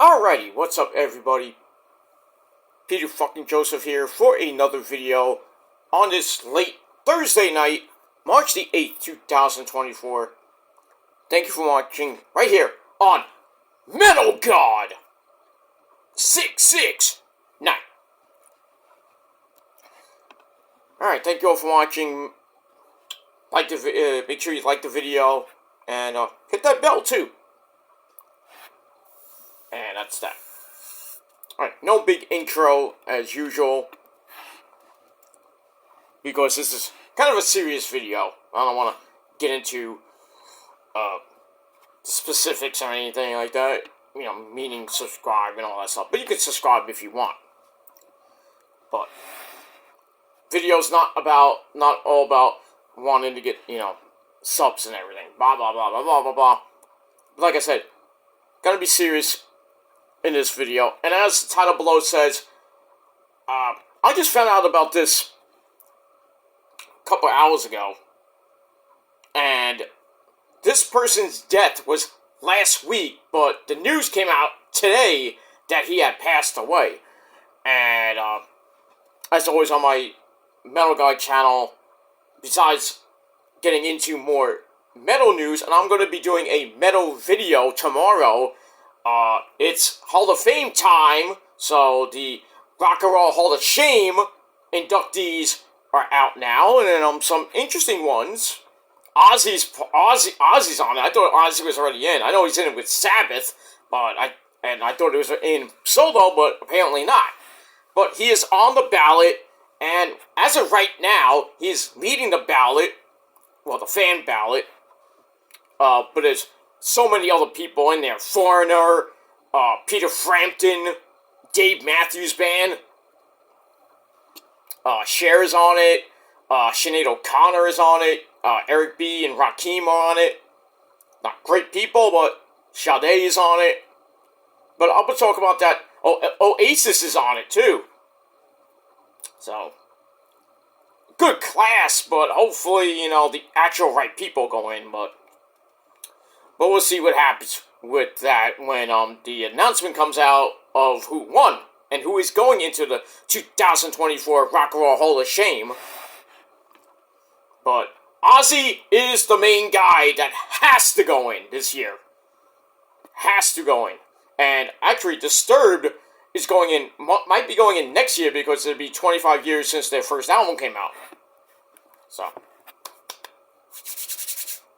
Alrighty, what's up everybody? Peter fucking Joseph here for another video on this late Thursday night, March the 8th, 2024. Thank you for watching right here on Metal God 669. Alright, thank you all for watching. Make sure you like the video and hit that bell too. And that's that. Alright, no big intro as usual, because this is kind of a serious video. I don't want to get into specifics or anything like that. You know, meaning subscribe and all that stuff. But you can subscribe if you want. But video's not all about wanting to get, subs and everything. Blah, blah, blah, blah, blah, blah, blah. But like I said, gotta be serious in this video, and as the title below says, I just found out about this a couple hours ago, and this person's death was last week, but the news came out today that he had passed away. And as always on my Metal Guy channel, besides getting into more metal news, and I'm going to be doing a metal video tomorrow. It's Hall of Fame time, so the Rock and Roll Hall of Shame inductees are out now, and then some interesting ones. Ozzy's on it. I thought Ozzy was already in. I know he's in it with Sabbath, but I thought it was in solo, but apparently not. But he is on the ballot, and as of right now, he's leading the ballot, well, the fan ballot. But there's so many other people in there. Foreigner, Peter Frampton, Dave Matthews Band, Cher is on it, Sinead O'Connor is on it, Eric B. and Rakim are on it. Not great people, but Sade is on it. But I'm going to talk about that. Oasis is on it, too. So, good class, but hopefully, the actual right people go in, but we'll see what happens with that when the announcement comes out of who won and who is going into the 2024 Rock and Roll Hall of Shame. But Ozzy is the main guy that has to go in this year. Has to go in. And actually, Disturbed is going in, might be going in next year because it'll be 25 years since their first album came out. So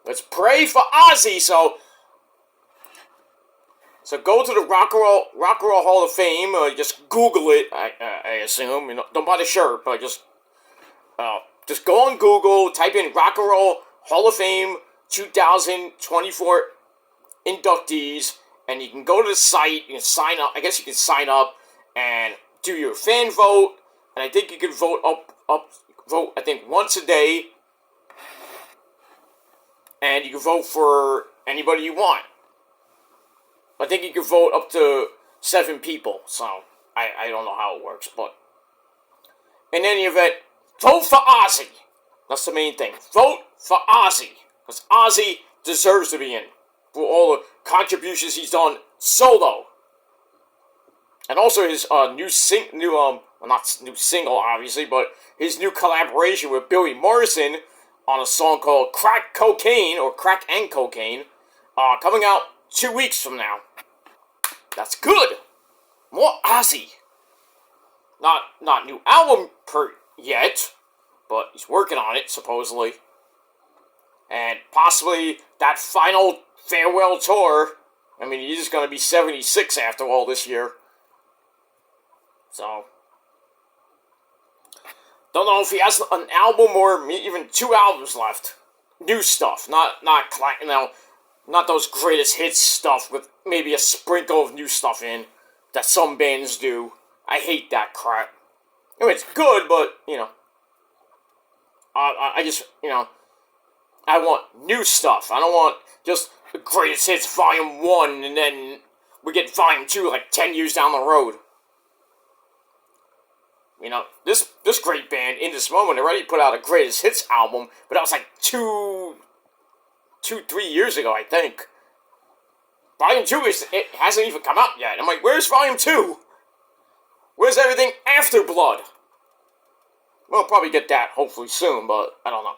let's pray for Ozzy. So go to the Rock and Roll Hall of Fame. Just Google it. I assume. Don't buy the shirt, but just go on Google. Type in Rock and Roll Hall of Fame 2024 inductees, and you can go to the site. You can sign up. I guess you can sign up and do your fan vote. And I think you can vote vote. I think once a day. And you can vote for anybody you want. I think you can vote up to 7 people, so I don't know how it works, but in any event, vote for Ozzy. That's the main thing. Vote for Ozzy, because Ozzy deserves to be in for all the contributions he's done solo, and also his not new single, obviously, but his new collaboration with Billy Morrison on a song called Crack Cocaine, or Crack and Cocaine, coming out 2 weeks from now. That's good. More Ozzy. Not new album yet, but he's working on it, supposedly. And possibly that final farewell tour. I mean, he's going to be 76 after all this year. So don't know if he has an album or even 2 albums left. New stuff, not those greatest hits stuff with maybe a sprinkle of new stuff in that some bands do. I hate that crap. I mean, it's good, but I just I want new stuff. I don't want just the greatest hits volume 1 and then we get volume 2 like 10 years down the road. This great band, In This Moment, already put out a greatest hits album, but that was like 2-3 years ago, I think. Volume 2 it hasn't even come out yet. I'm like, where's Volume 2? Where's everything after Blood? We'll probably get that hopefully soon, but I don't know.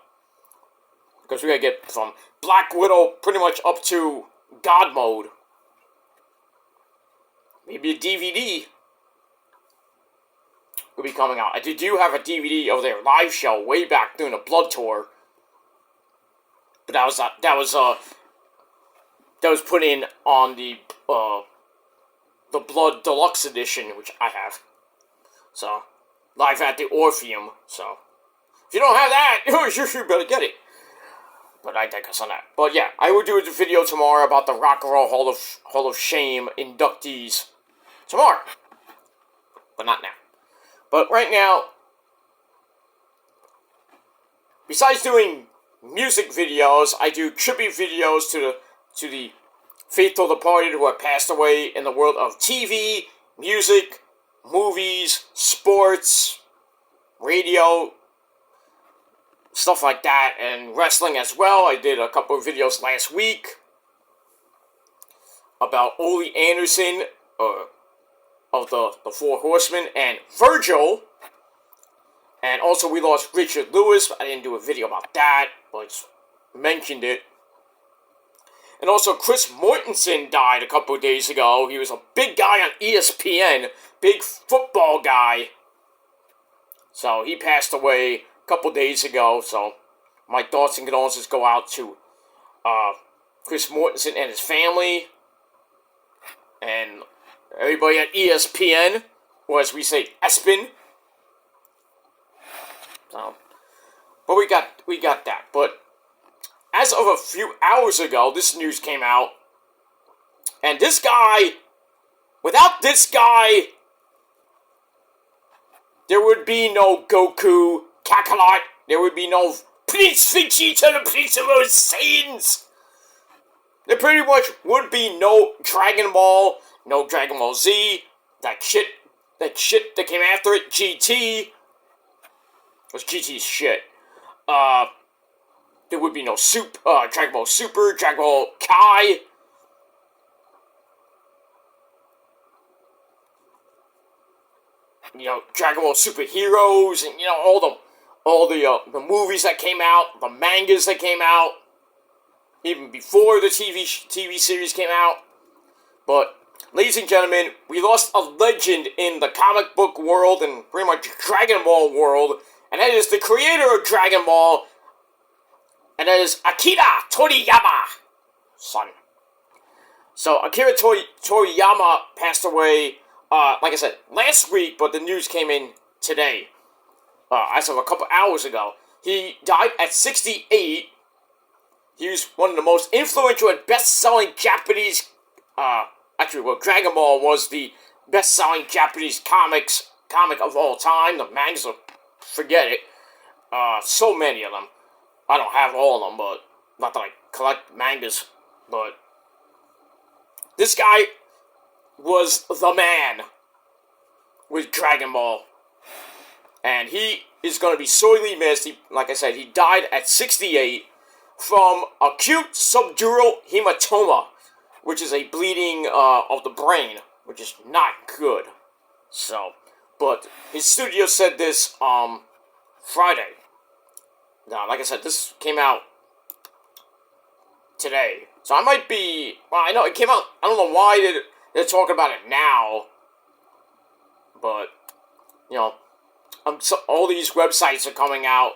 Because we gotta get from Black Widow pretty much up to God Mode. Maybe a DVD will be coming out. I do have a DVD of their live show way back during the Blood Tour. But that was put in on the Blood Deluxe Edition, which I have. So, live at the Orpheum. So, if you don't have that, you better get it. But I digress on that. But yeah, I will do a video tomorrow about the Rock and Roll Hall of Shame inductees. Tomorrow. But not now. But right now, besides doing music videos, I do tribute videos to the faithful departed who have passed away in the world of TV, music, movies, sports, radio, stuff like that, and wrestling as well. I did a couple of videos last week about Ole Anderson, of the Four Horsemen, and Virgil. And also we lost Richard Lewis. I didn't do a video about that, but mentioned it. And also Chris Mortensen died a couple of days ago. He was a big guy on ESPN, big football guy. So he passed away a couple of days ago. So my thoughts and condolences go out to Chris Mortensen and his family. And everybody at ESPN, or as we say, ESPN. So, but we got that. But as of a few hours ago, this news came out, and this guy, without this guy, there would be no Goku, Kakarot, there would be no Prince Vegeta, the Prince of all Saiyans. There pretty much would be no Dragon Ball, no Dragon Ball Z, that shit that came after it, GT. Was GT's shit. There would be no Dragon Ball Super, Dragon Ball Kai. You know, Dragon Ball Superheroes, and you know all the movies that came out, the mangas that came out, even before the TV series came out. But ladies and gentlemen, we lost a legend in the comic book world and pretty much Dragon Ball world. And that is the creator of Dragon Ball, and that is Akira Toriyama, son. So Akira Toriyama passed away, like I said, last week, but the news came in today, as of a couple hours ago. He died at 68. He was one of the most influential and best-selling Japanese, Dragon Ball was the best-selling Japanese comic of all time. The mangas are, forget it. So many of them. I don't have all of them, but not that I collect mangas. But this guy was the man with Dragon Ball. And he is going to be sorely missed. Like I said, he died at 68 from acute subdural hematoma, which is a bleeding of the brain, which is not good. So, but his studio said this Friday. Now, like I said, this came out today. So I might be, well, I know it came out, I don't know why they're talking about it now. But, you know, all these websites are coming out,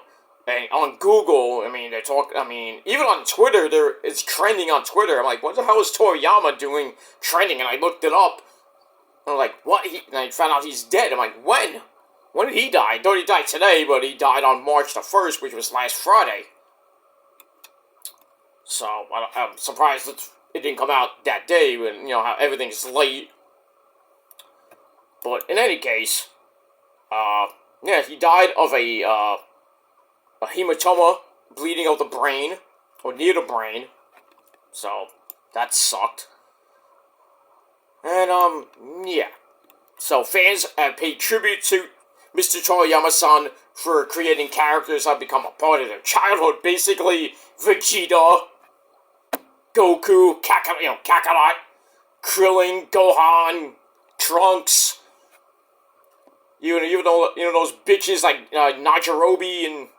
and on Google, even on Twitter, it's trending on Twitter. I'm like, what the hell is Toriyama doing trending? And I looked it up. And I'm like, what? And I found out he's dead. I'm like, when? When did he die? I thought he died today, but he died on March the 1st, which was last Friday. So, I'm surprised that it didn't come out that day, when, you know, how everything's late. But, in any case, yeah, he died of a hematoma, bleeding of the brain, or near the brain. So, that sucked. And, yeah. So, fans have paid tribute to Mr. Toriyama-san for creating characters that have become a part of their childhood. Basically, Vegeta, Goku, Kakarot, Krillin, Gohan, Trunks, even those bitches like Najirobe and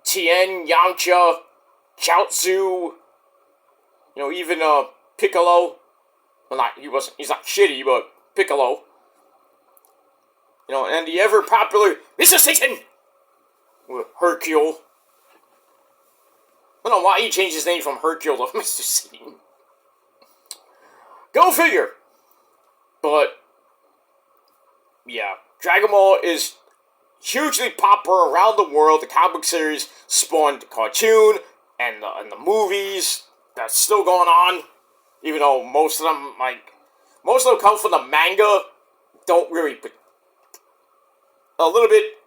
Tien, Yamcha, Chaozu, even Piccolo. Well, he's not shitty, but Piccolo. And the ever popular Mr. Satan with Hercule. I don't know why he changed his name from Hercule to Mr. Satan. Go figure. But yeah, Dragon Ball is hugely popular around the world. The comic book series spawned the cartoon and the movies that's still going on. Even though most of them come from the manga, don't really put a little bit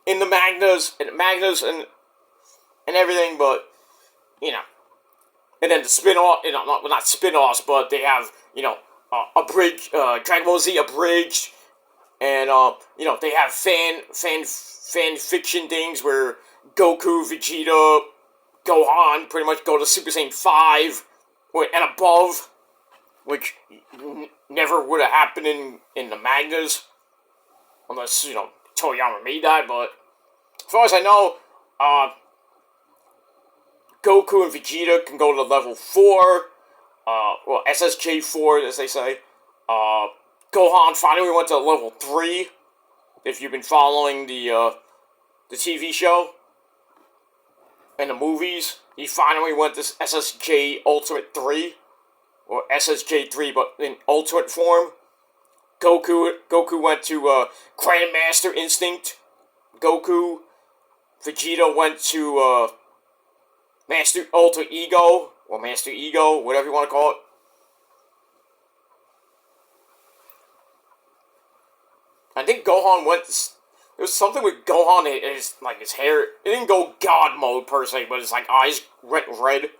in the mangas and everything, but and then the spin-off, not spin-offs, but they have abridged Dragon Ball Z abridged, and they have fan fiction things where Goku, Vegeta, Gohan pretty much go to Super Saiyan 5 and above, which never would have happened in the mangas, unless Toriyama made that. But as far as I know, Goku and Vegeta can go to level 4, SSJ 4 as they say. Gohan finally went to level 3. If you've been following the TV show and the movies, he finally went to SSJ Ultimate 3, or SSJ 3, but in Ultimate form. Goku went to Grandmaster Instinct. Goku. Vegeta went to Master Alter Ego, or Master Ego, whatever you want to call it. I think Gohan went. There was something with Gohan. His hair. It didn't go God mode per se, but his eyes went red.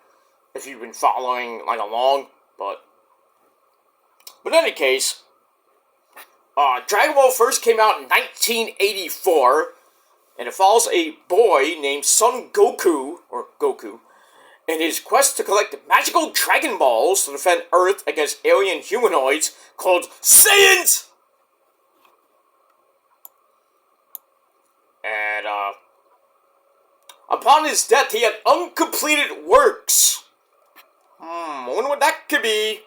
If you've been following along, but in any case, Dragon Ball first came out in 1984, and it follows a boy named Son Goku in his quest to collect magical Dragon Balls to defend Earth against alien humanoids called Saiyans. And, upon his death, he had uncompleted works. I wonder what that could be.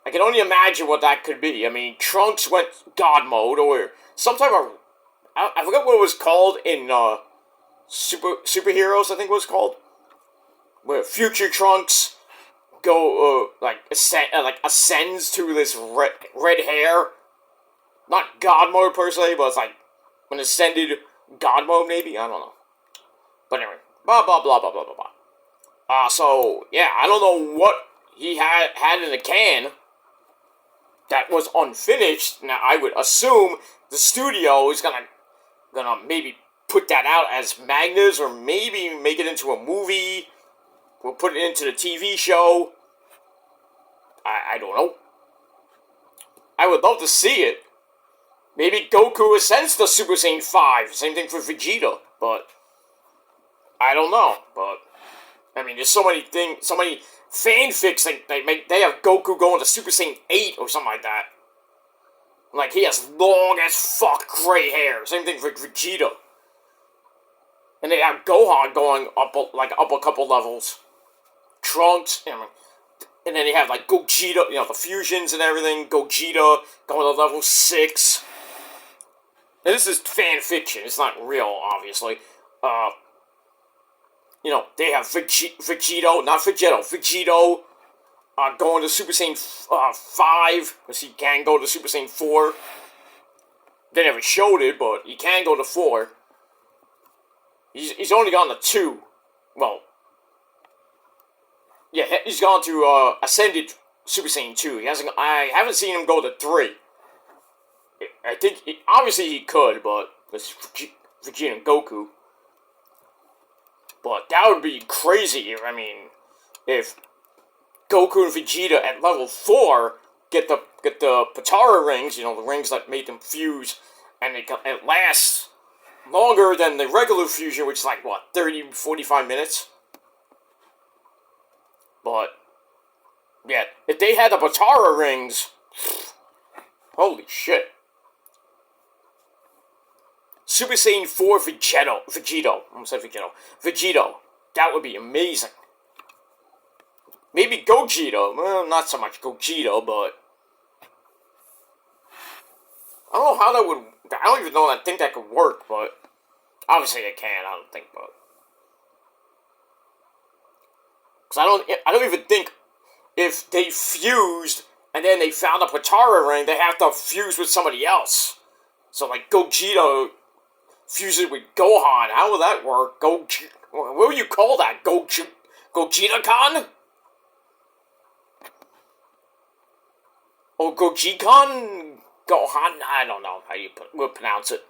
I can only imagine what that could be. I mean, Trunks went God mode, or some type of... I forgot what it was called in, Superheroes, I think it was called. Where future Trunks ascends to this red hair. Not God mode per se, but it's an ascended God mode, maybe? I don't know. But anyway, blah, blah, blah, blah, blah, blah, blah. So, yeah, I don't know what he had in the can that was unfinished. Now, I would assume the studio is gonna maybe put that out as mangas, or maybe make it into a movie, or put it into the TV show. I don't know. I would love to see it. Maybe Goku ascends to Super Saiyan 5. Same thing for Vegeta. But I don't know. But I mean, there's so many fanfics they have Goku going to Super Saiyan 8 or something like that. He has long as fuck gray hair. Same thing for Vegeta. And they have Gohan going up a couple levels. Trunks, and then they have Gogeta, the fusions and everything. Gogeta going to level 6. And this is fan fiction. It's not real, obviously. They have Vegito going to Super Saiyan 5, because he can go to Super Saiyan 4. They never showed it, but he can go to 4. He's only gone to 2. Well, yeah, he's gone to Ascended Super Saiyan 2. I haven't seen him go to 3. I think, obviously he could, but it's Vegeta and Goku. But that would be crazy, if Goku and Vegeta at level 4 get the Potara rings, the rings that made them fuse, and it lasts longer than the regular fusion, which is 30-45 minutes. But, yeah, if they had the Batara rings, holy shit. Super Saiyan 4 Vegito. I'm gonna say Vegito. That would be amazing. Maybe Gogeta. Well, not so much Gogeta, but I don't know how that would. I don't even know. I think that could work, but obviously it can. I don't think, but because I don't even think if they fused and then they found a Patara ring, they have to fuse with somebody else. So like Gogeta fuses with Gohan. How will that work? What would you call that? Gogeta-con? Or Gojikan? Gohan? I don't know how you would pronounce it.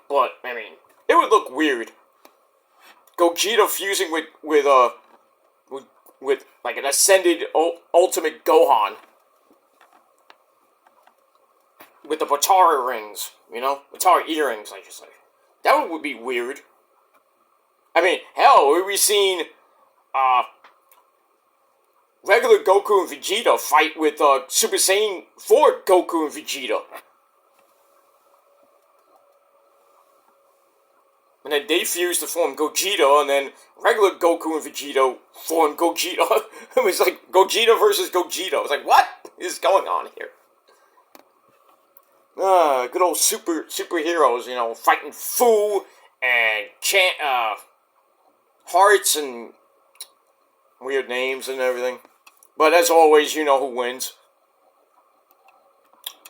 But, I mean, it would look weird. Gogeta fusing with like an ascended ultimate Gohan. With the Batara rings, you know? Batara earrings, I should say. That would be weird. I mean, hell, we've seen, regular Goku and Vegeta fight with, Super Saiyan 4 Goku and Vegeta. And then they fused to form Gogeta, and then regular Goku and Vegeta formed Gogeta. It was like Gogeta versus Gogeta. I was like, what is going on here? Good old superheroes, you know, fighting Fu and Hearts and weird names and everything. But as always, you know who wins.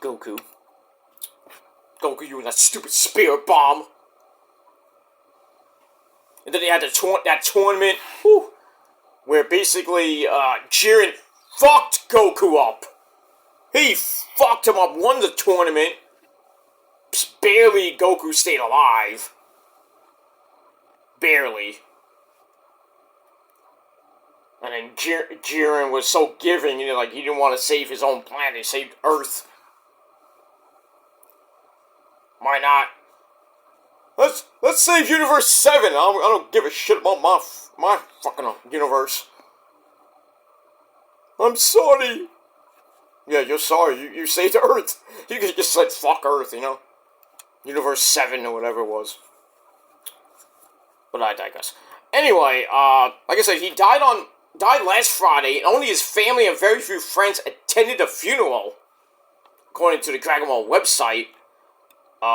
Goku. Goku, you and that stupid spirit bomb. And then they had that tournament, where basically, Jiren fucked Goku up. He fucked him up, won the tournament. Barely Goku stayed alive. Barely. And then Jiren was so giving, you know, like he didn't want to save his own planet, he saved Earth. Why not? Let's save Universe 7. I don't give a shit about my fucking universe. I'm sorry. Yeah, you're sorry. You saved Earth. You could just said fuck Earth, you know? Universe 7 or whatever it was. But I digress. Anyway, like I said, he died last Friday, and only his family and very few friends attended the funeral. According to the Dragonball website,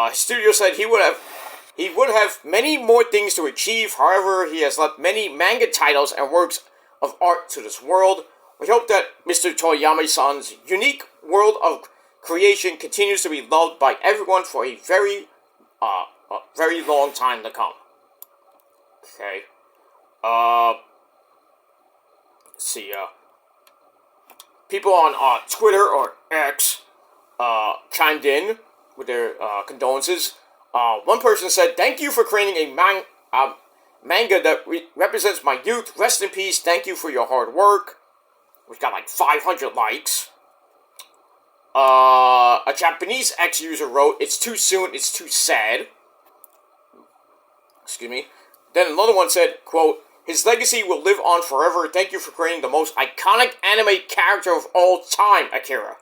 his studio said he would have many more things to achieve. However, he has left many manga titles and works of art to this world. We hope that Mr. Toriyama-san's unique world of creation continues to be loved by everyone for a very long time to come. Okay. Let's see, people on Twitter or X chimed in with their condolences. One person said, "Thank you for creating a manga that represents my youth. Rest in peace. Thank you for your hard work." Which got like 500 likes. A Japanese ex-user wrote, "It's too soon, it's too sad." Excuse me. Then another one said, quote, "His legacy will live on forever. Thank you for creating the most iconic anime character of all time, Akira."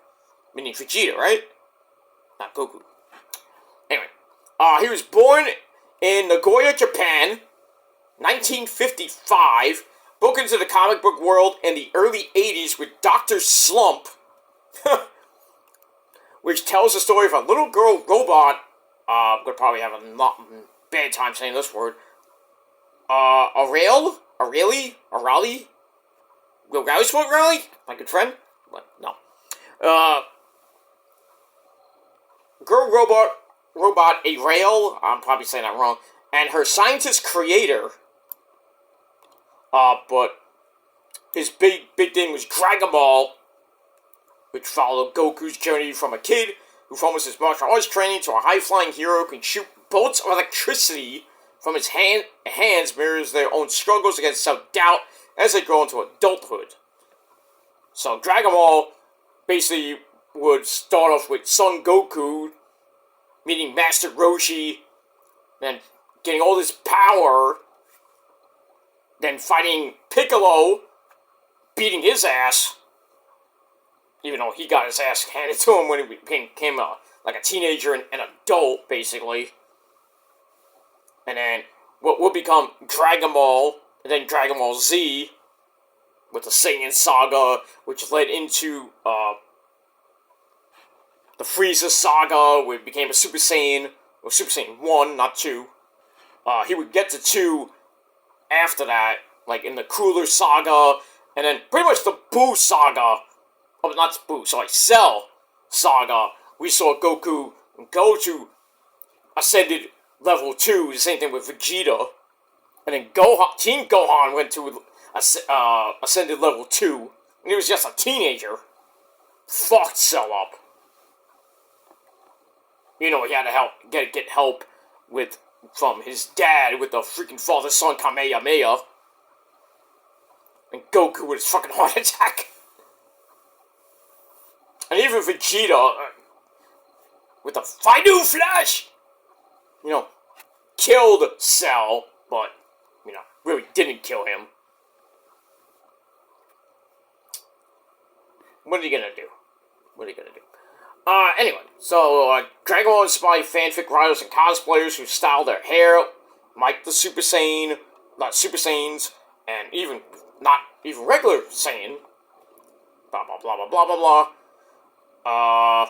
Meaning Vegeta, right? Not Goku. Anyway. He was born in Nagoya, Japan, 1955. Broke into the comic book world in the early 80s with Dr. Slump, which tells the story of a little girl robot. I'm going to probably have a bad time saying this word. Arali? My good friend? What? No. Girl robot Arail, I'm probably saying that wrong, and her scientist creator. But his big thing was Dragonball, which followed Goku's journey from a kid who follows his martial arts training to a high-flying hero who can shoot bolts of electricity from his hands, mirrors their own struggles against self-doubt as they grow into adulthood. So Dragon Ball basically would start off with Son Goku meeting Master Roshi, then getting all this power, then fighting Piccolo, beating his ass, even though he got his ass handed to him when he became like a teenager and an adult, basically. And then what would become Dragon Ball, and then Dragon Ball Z, with the Saiyan Saga, which led into the Frieza Saga, where it became a Super Saiyan, or Super Saiyan 1, not 2. He would get to 2 after that, like in the Cooler Saga, and then pretty much the Buu Saga, not Buu, sorry, Cell Saga, we saw Goku go to Ascended Level 2, the same thing with Vegeta, and then Team Gohan went to Ascended Level 2, and he was just a teenager. Fucked Cell up. You know, he had to get help from his dad with the freaking father-son Kamehameha. And Goku with his fucking heart attack. And even Vegeta with the Final Flash, you know, killed Cell, but, you know, really didn't kill him. What are you gonna do? Anyway, so, Dragon Ball inspired fanfic writers and cosplayers who styled their hair like the Super Saiyan, not Super Saiyans, and not even regular Saiyan. Blah, blah, blah, blah, blah, blah, blah.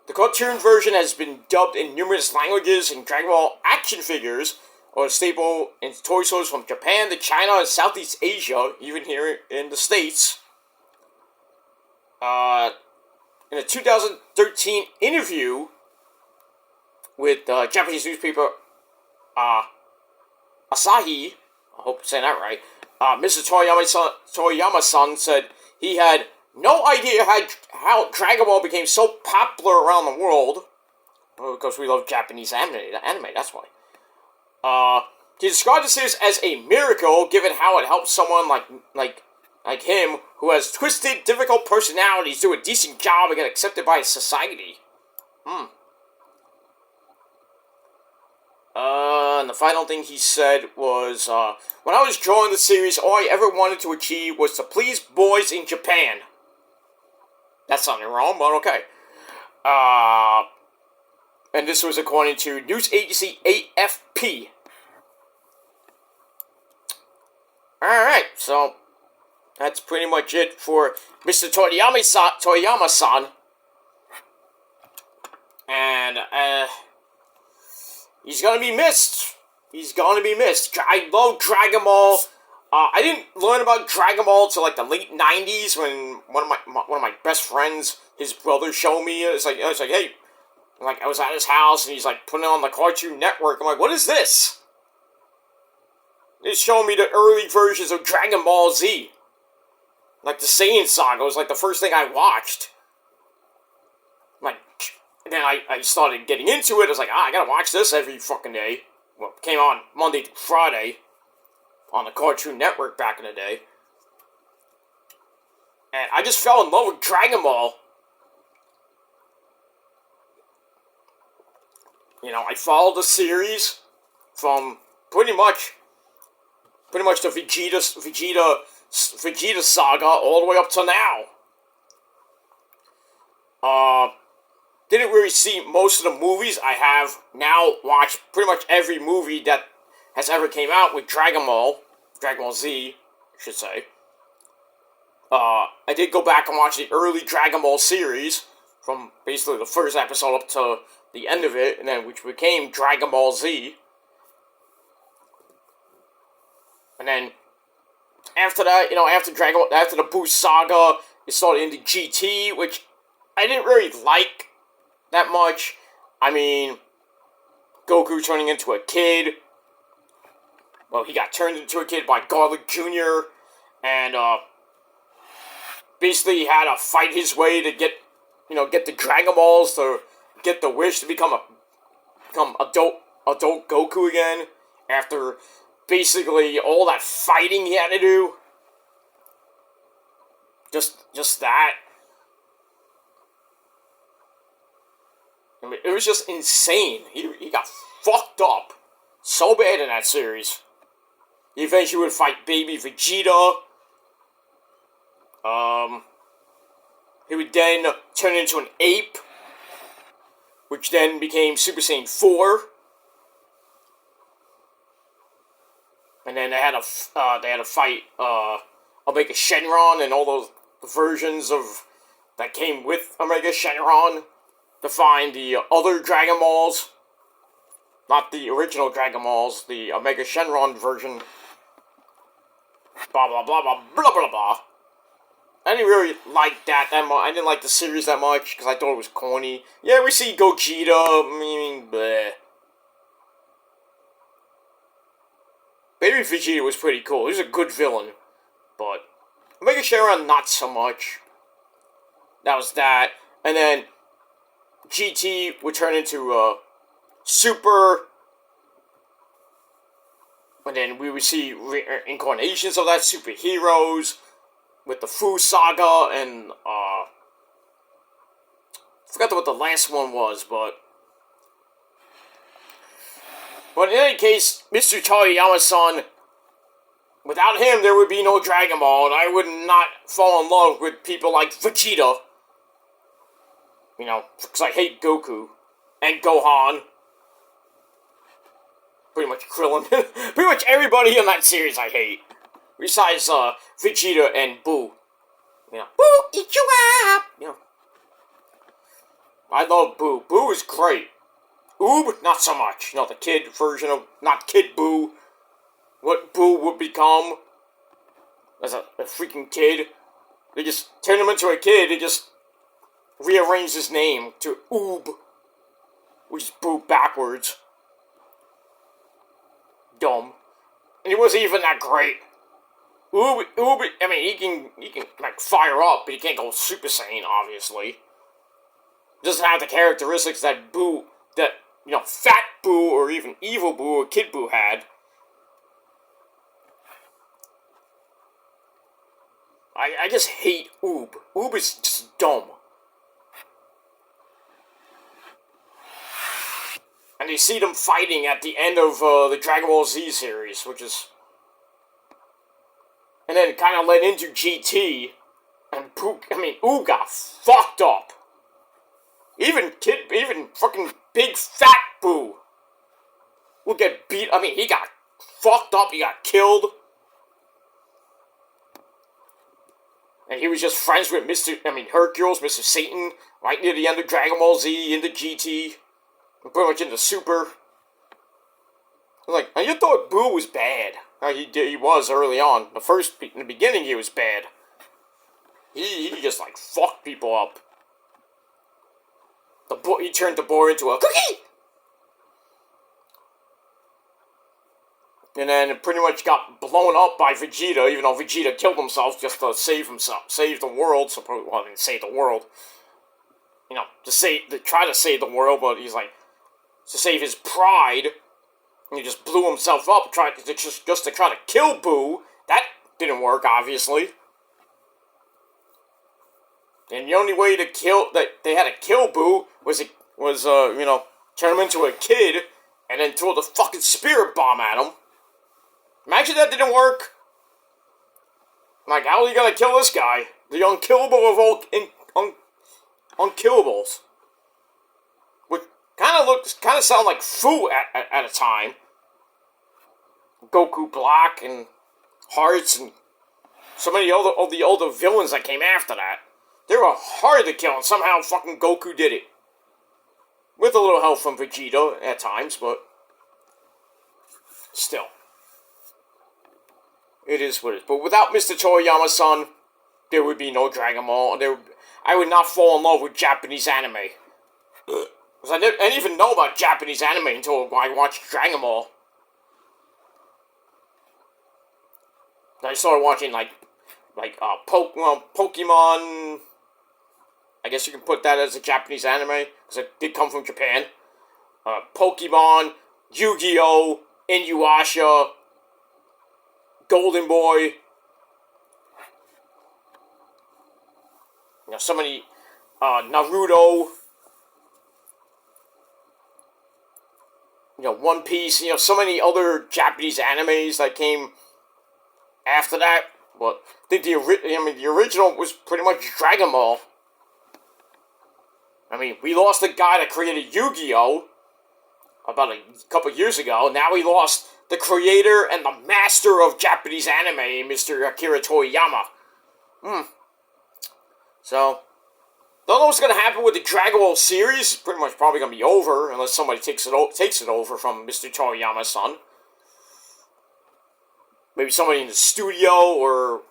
The cartoon version has been dubbed in numerous languages, and Dragon Ball action figures are a staple in toy stores from Japan to China and Southeast Asia, even here in the States. In a 2013 interview with Japanese newspaper Asahi, I hope I'm saying that right, Mr. Toriyama-san said he had no idea how Dragon Ball became so popular around the world. Well, because we love Japanese anime, that's why. He described the series as a miracle, given how it helped someone like him, who has twisted, difficult personalities, do a decent job and get accepted by society. And the final thing he said was, when I was drawing the series, all I ever wanted to achieve was to please boys in Japan. That's something wrong, but okay. And this was according to news agency AFP. Alright, so that's pretty much it for Mr. Toriyama-san. And, he's gonna be missed. I love Dragon Ball. I didn't learn about Dragon Ball till like the late 90s when one of my best friends, his brother, showed me. I was like, hey, like I was at his house and he's like putting it on the Cartoon Network. I'm like, what is this? He's showing me the early versions of Dragon Ball Z. Like the Saiyan Saga was like the first thing I watched. Like, and then I started getting into it. I was like, I gotta watch this every fucking day. Well, it came on Monday to Friday on the Cartoon Network back in the day. And I just fell in love with Dragon Ball. You know, I followed the series from pretty much the Vegeta Saga all the way up to now. Didn't really see most of the movies. I have now watched pretty much every movie that has ever came out with Dragon Ball Z, I should say. I did go back and watch the early Dragon Ball series, from basically the first episode up to the end of it, and then which became Dragon Ball Z. And then after that, you know, after the Buu Saga, it started into GT, which I didn't really like that much. I mean, Goku turning into a kid. Well, he got turned into a kid by Garlic Jr. And basically he had to fight his way to get the Dragon Balls to get the wish to become adult Goku again. After basically all that fighting he had to do. Just that. I mean, it was just insane. He got fucked up so bad in that series. He eventually would fight baby Vegeta. He would then turn into an ape, which then became Super Saiyan 4. And then they had to fight Omega Shenron and all those versions of that came with Omega Shenron to find the other Dragon Balls. Not the original Dragon Balls, the Omega Shenron version. Blah, blah, blah, blah, blah, blah, blah. I didn't really like that much. I didn't like the series that much because I thought it was corny. Yeah, we see Gogeta, I mean, bleh. Baby Vegeta was pretty cool. He was a good villain. But Omega Shenron, not so much. That was that. And then GT would turn into Super. And then we would see incarnations of that, superheroes, with the Fu Saga, and, I forgot what the last one was, but in any case, Mr. Toriyama-san, without him, there would be no Dragon Ball, and I would not fall in love with people like Vegeta, you know, because I hate Goku, and Gohan, pretty much Krillin, pretty much everybody in that series I hate. Besides, Vegeta and Boo. You know, Boo, eat you up! You know. I love Boo. Boo is great. Oob, not so much. You know, the kid version of, not Kid Boo. What Boo would become as a freaking kid. They just turn him into a kid, they just rearrange his name to Oob. Which is Boo backwards. Dumb. And he wasn't even that great. Oob, I mean, he can, like, fire up, but he can't go Super Saiyan, obviously. He doesn't have the characteristics that Boo, that, you know, Fat Boo, or even Evil Boo, or Kid Boo had. I just hate Oob. Oob is just dumb. And you see them fighting at the end of, the Dragon Ball Z series, which is... And then it kind of led into GT, and Oob got fucked up. Even fucking big fat Boo will get beat. I mean, he got fucked up, he got killed. And he was just friends with Hercules, Mr. Satan, right near the end of Dragon Ball Z, into GT, and pretty much into Super. Like, and you thought Boo was bad. He was early on. In the beginning, he was bad. He just, like, fucked people up. He turned the boy into a cookie! And then it pretty much got blown up by Vegeta, even though Vegeta killed himself just to save the world. Well, I didn't save the world. You know, to try to save the world, but he's like, to save his pride. And he just blew himself up, just to try to kill Boo. That didn't work, obviously. And the only way to they had to kill Boo was turn him into a kid, and then throw the fucking spirit bomb at him. Imagine that didn't work. Like, how are you gonna kill this guy? The unkillable of all unkillables. Which kind of sound like Fu at a time. Goku Black and Hearts and so many of the older villains that came after that. They were hard to kill, and somehow fucking Goku did it. With a little help from Vegeta at times, but still. It is what it is. But without Mr. Toriyama-san, there would be no Dragon Ball. I would not fall in love with Japanese anime. Because I didn't even know about Japanese anime until I watched Dragon Ball. I started watching, Pokemon. I guess you can put that as a Japanese anime, because it did come from Japan. Pokemon, Yu-Gi-Oh!, Inuyasha, Golden Boy. You know, so many, Naruto. You know, One Piece. You know, so many other Japanese animes that came after that. But I think the original was pretty much Dragon Ball. I mean, we lost the guy that created Yu-Gi-Oh! About a couple years ago. Now we lost the creator and the master of Japanese anime, Mr. Akira Toriyama. So, don't know what's going to happen with the Dragon Ball series. It's pretty much probably going to be over, unless somebody takes it over from Mr. Toriyama's son. Maybe somebody in the studio, or...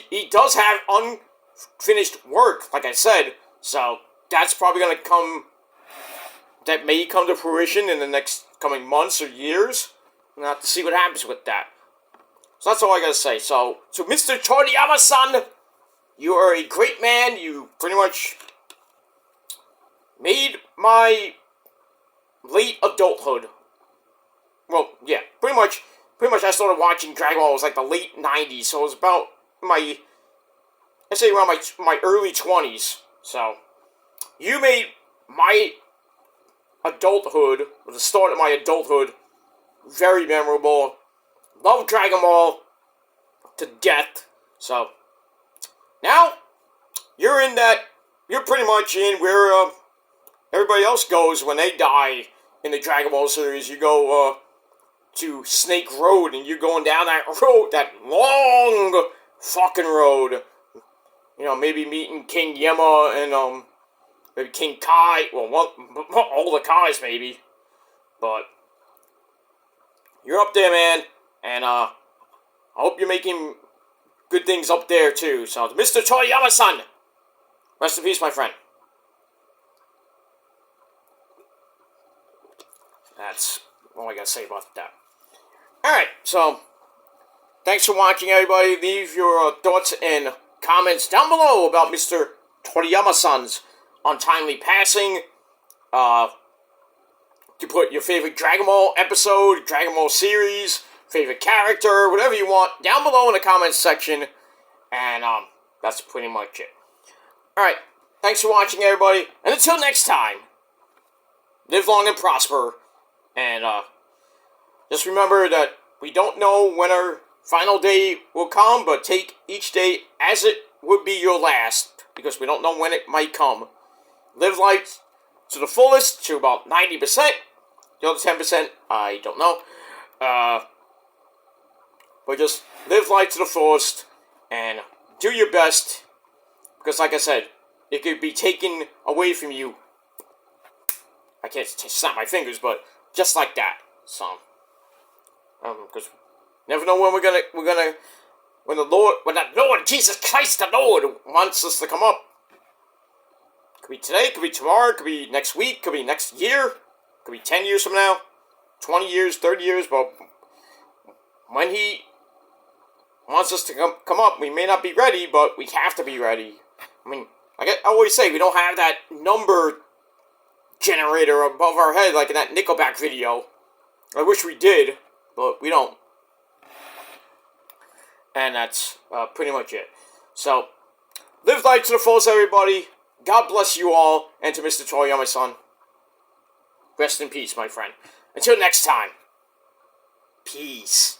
He does have unfinished work, like I said, so that's probably going to come... That may come to fruition in the next coming months or years. We'll have to see what happens with that. So that's all I gotta say. So Mr. Toriyama-san, you are a great man. You pretty much made my late adulthood. Well, yeah, pretty much I started watching Dragon Ball, it was like the late 90s, so it was about around my early 20s. So, you made my adulthood, or the start of my adulthood, very memorable. Love Dragon Ball to death. So, now, you're pretty much in where everybody else goes when they die in the Dragon Ball series. You go to Snake Road, and you're going down that road, that long fucking road. You know, maybe meeting King Yema and maybe King Kai. Well, all the Kais maybe, but you're up there, man, and I hope you're making good things up there too. So, Mr. Toriyama-san, rest in peace, my friend. That's all I gotta say about that. Alright, so, thanks for watching, everybody. Leave your thoughts and comments down below about Mr. Toriyama-san's untimely passing. You put your favorite Dragon Ball episode, Dragon Ball series, favorite character, whatever you want, down below in the comments section. And, that's pretty much it. Alright, thanks for watching, everybody. And until next time, live long and prosper. And, just remember that we don't know when our final day will come, but take each day as it would be your last, because we don't know when it might come. Live life to the fullest, to about 90%. The other 10%, I don't know. But just live life to the fullest, and do your best, because like I said, it could be taken away from you. I can't snap my fingers, but just like that. So, because never know when when the Lord Jesus Christ, the Lord, wants us to come up. Could be today, could be tomorrow, could be next week, could be next year, could be 10 years from now, 20 years, 30 years, but when He wants us to come up, we may not be ready, but we have to be ready. I mean, like I always say, we don't have that number generator above our head like in that Nickelback video. I wish we did, but we don't. And that's pretty much it. So, live life to the fullest, everybody. God bless you all, and to Mr. Toriyama-san, rest in peace, my friend. Until next time, peace.